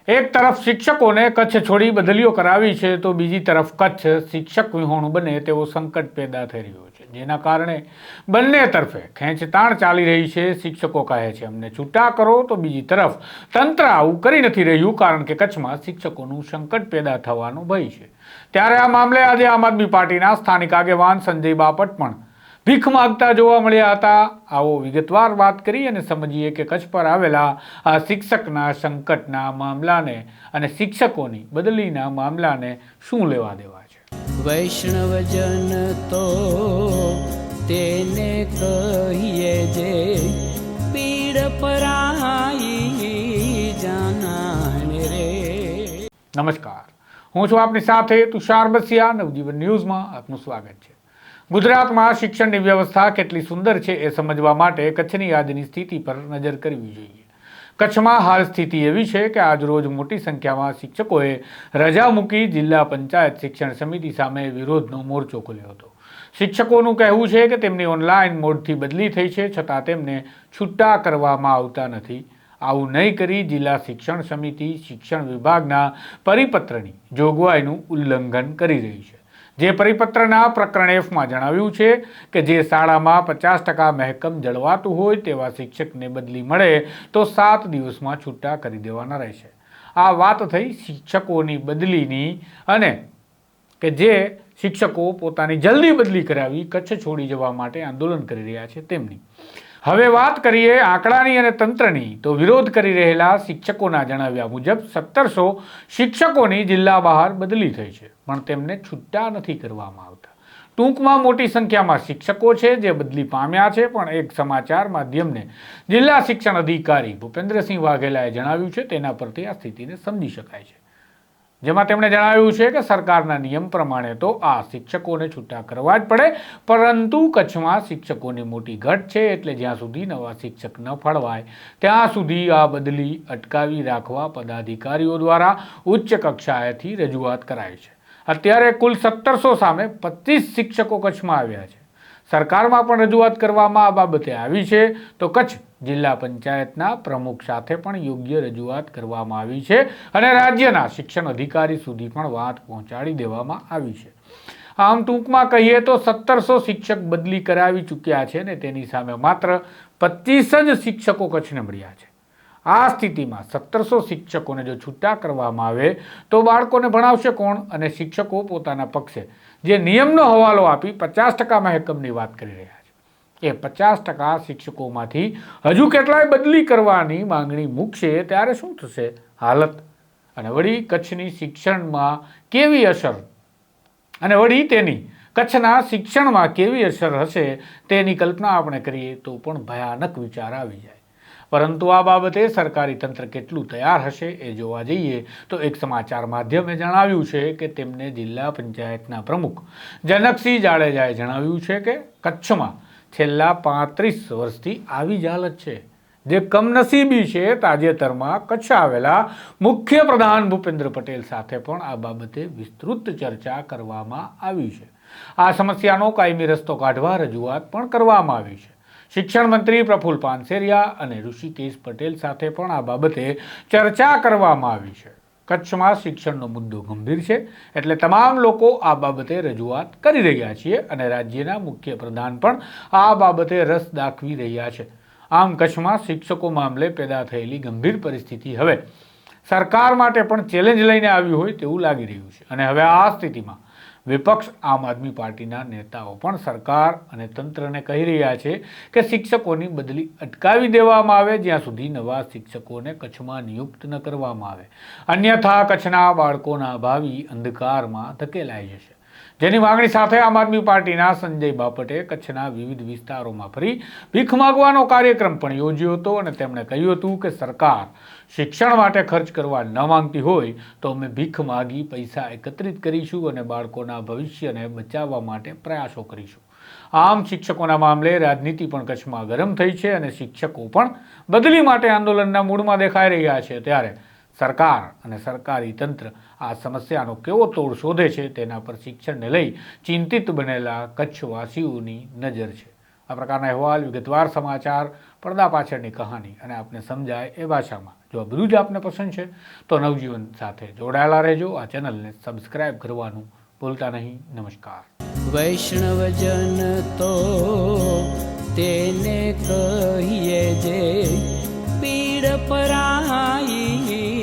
એક તરફ શિક્ષકોને કચ્છ છોડી બદલીઓ કરાવી છે તો બીજી તરફ કચ્છ શિક્ષક વિહોણું બને તેવો સંકટ પેદા થઈ રહ્યો છે, જેના કારણે બંને તરફે ખેંચતાણ ચાલી રહી છે। શિક્ષકો કહે છે અમને છૂટા કરો, તો બીજી તરફ તંત્ર આવું કરી નથી રહ્યું, કારણ કે કચ્છમાં શિક્ષકોનું સંકટ પેદા થવાનો ભય છે। ત્યારે આ મામલે આજે આમ આદમી પાર્ટીના સ્થાનિક આગેવાન સંજય બાપટ પણ ભીખ માંગતા જોવા મળ્યા હતા। આવો વિગતવાર વાત કરી અને સમજીએ કે કચ્છ પર આવેલા આ શિક્ષકના સંકટના મામલાને અને શિક્ષકોની બદલીના મામલાને શું લેવા દેવા છે। વૈષ્ણવજન તો તેને કહીએ જે પીડ પરાઈ જાનાને રે। નમસ્કાર, હું છું આપની સાથે તુષાર બસિયા। નવજીવન ન્યૂઝમાં આપનું સ્વાગત છે। ગુજરાતમાં શિક્ષણની વ્યવસ્થા કેટલી સુંદર છે એ સમજવા માટે કચ્છની આજની સ્થિતિ પર નજર કરવી જોઈએ। કચ્છમાં હાલ સ્થિતિ એવી છે કે આજરોજ મોટી સંખ્યામાં શિક્ષકોએ રજા મૂકી જિલ્લા પંચાયત શિક્ષણ સમિતિ સામે વિરોધનો મોરચો ખોલ્યો હતો। શિક્ષકોનું કહેવું છે કે તેમની ઓનલાઈન મોડથી બદલી થઈ છે, છતાં તેમને છૂટા કરવામાં આવતા નથી। આવું નહીં કરી જિલ્લા શિક્ષણ સમિતિ શિક્ષણ વિભાગના પરિપત્રની જોગવાઈનું ઉલ્લંઘન કરી રહી છે। જે પરિપત્રના પ્રકરણ Fમાં જણાવ્યું છે કે જે શાળામાં 50% મહેકમ જળવાતું હોય તેવા શિક્ષકને બદલી મળે તો 7 દિવસમાં છૂટા કરી દેવાના રહેશે। આ વાત થઈ શિક્ષકોની બદલીની અને કે જે શિક્ષકો પોતાની જલ્દી બદલી કરાવી કચ્છ છોડી જવા માટે આંદોલન કરી રહ્યા છે તેમની। હવે વાત કરીએ આંકડાની અને તંત્રની, તો વિરોધ કરી રહેલા શિક્ષકોના જણાવ્યા મુજબ 1700 શિક્ષકોની જિલ્લા બહાર બદલી થઈ છે, પણ તેમને છૂટા નથી કરવામાં આવતા। ટૂંકમાં મોટી સંખ્યામાં શિક્ષકો છે જે બદલી પામ્યા છે, પણ એક સમાચાર માધ્યમને જિલ્લા શિક્ષણ અધિકારી ભૂપેન્દ્રસિંહ વાઘેલાએ જણાવ્યું છે તેના પરથી આ સ્થિતિને સમજી શકાય છે, જેમાં તેમણે જણાવ્યું છે કે સરકારના નિયમ પ્રમાણે તો આ શિક્ષકોને છૂટા કરવા જ પડે, પરંતુ કચ્છમાં શિક્ષકોની મોટી ઘટ છે, એટલે જ્યાં સુધી નવા શિક્ષક ન ફળવાય ત્યાં સુધી આ બદલી અટકાવી રાખવા પદાધિકારીઓ દ્વારા ઉચ્ચ કક્ષાએથી રજૂઆત કરાઈ છે। અત્યારે કુલ 1700 સામે 25 શિક્ષકો કચ્છમાં આવ્યા છે। સરકારમાં પણ રજૂઆત કરવામાં આ બાબતે આવી છે, તો કચ્છ જિલ્લા પંચાયતના પ્રમુખ સાથે પણ યોગ્ય રજૂઆત કરવામાં આવી છે અને રાજ્યના શિક્ષણ અધિકારી સુધી પણ વાત પહોંચાડી દેવામાં આવી છે। આમ ટૂંકમાં કહીએ તો 1700 શિક્ષક બદલી કરાવી ચૂક્યા છે ને તેની સામે માત્ર 25 જ શિક્ષકો કચ્છને મળ્યા છે। આ સ્થિતિમાં 1700 શિક્ષકોને જો છૂટા કરવામાં આવે તો બાળકોને ભણાવશે કોણ? અને શિક્ષકો પોતાના પક્ષે જે નિયમનો હવાલો આપી 50% મહેકમની વાત કરી રહ્યા છે, એ 50% શિક્ષકોમાંથી હજુ કેટલાય બદલી કરવાની માંગણી મૂકશે ત્યારે શું થશે હાલત? અને વળી કચ્છની શિક્ષણમાં કેવી અસર અને વળી તેની કચ્છના શિક્ષણમાં કેવી અસર હશે તેની કલ્પના આપણે કરીએ તો પણ ભયાનક વિચાર આવી જાય। પરંતુ આ બાબતે સરકારી તંત્ર કેટલું તૈયાર હશે એ જોવા જઈએ તો એક સમાચાર માધ્યમે જણાવ્યું છે કે તેમને જિલ્લા પંચાયતના પ્રમુખ જનકસિંહ જાડેજાએ જણાવ્યું છે કે કચ્છમાં છેલ્લા 35 વર્ષથી આવી જ હાલત છે। જે કમનસીબી છે, તાજેતરમાં કચ્છ આવેલા મુખ્ય પ્રધાન ભૂપેન્દ્ર પટેલ સાથે પણ આ બાબતે વિસ્તૃત ચર્ચા કરવામાં આવી છે। આ સમસ્યાનો કાયમી રસ્તો કાઢવા રજૂઆત પણ કરવામાં આવી છે। શિક્ષણ મંત્રી પ્રફુલ્લ પાનસેરિયા અને ઋષિકેશ પટેલ સાથે પણ આ બાબતે ચર્ચા કરવામાં આવી છે। કચ્છમાં શિક્ષણનો મુદ્દો ગંભીર છે, એટલે તમામ લોકો આ બાબતે રજૂઆત કરી રહ્યા છીએ અને રાજ્યના મુખ્ય પ્રધાન પણ આ બાબતે રસ દાખવી રહ્યા છે। આમ કચ્છમાં શિક્ષકો મામલે પેદા થયેલી ગંભીર પરિસ્થિતિ હવે સરકાર માટે પણ ચેલેન્જ લઈને આવ્યું હોય તેવું લાગી રહ્યું છે અને હવે આ સ્થિતિમાં વિપક્ષ આમ આદમી પાર્ટીના નેતાઓ પણ સરકાર અને તંત્રને કહી રહ્યા છે કે શિક્ષકોની બદલી અટકાવી દેવામાં આવે જ્યાં સુધી નવા શિક્ષકોને કચ્છમાં નિયુક્ત ન કરવામાં આવે, અન્યથા કચ્છના બાળકોના ભાવિ અંધકારમાં ધકેલાઈ જશે। જેની માંગણી સાથે આમ આદમી પાર્ટીના સંજય બાપટે કચ્છના વિવિધ વિસ્તારોમાં ફરી ભીખ માગવાનો કાર્યક્રમ પણ યોજ્યો હતો અને તેમણે કહ્યું હતું કે સરકાર શિક્ષણ માટે ખર્ચ કરવા ન માંગતી હોય તો અમે ભીખ માગી પૈસા એકત્રિત કરીશું અને બાળકોના ભવિષ્યને બચાવવા માટે પ્રયાસો કરીશું। આમ શિક્ષકોના મામલે રાજનીતિ પણ કચ્છમાં ગરમ થઈ છે અને શિક્ષકો પણ બદલી માટે આંદોલનના મૂડમાં દેખાઈ રહ્યા છે। ત્યારે સરકાર અને સરકારી તંત્ર આ સમસ્યાનો કેવો તોડ શોધે છે તેના પર શિક્ષણને લઈ ચિંતિત બનેલા કચ્છવાસીઓની નજર છે। આ પ્રકારના અહેવાલ, વિગતવાર સમાચાર, પડદા પાછળની કહાની અને આપને સમજાય એ ભાષામાં જો આ બધું જ આપને પસંદ છે તો નવજીવન સાથે જોડાયેલા રહેજો. આ ચેનલને સબસ્ક્રાઈબ કરવાનું ભૂલતા નહીં. નમસ્કાર. વૈષ્ણવજન તો તેને કહીએ જે પીડ પરાઈ.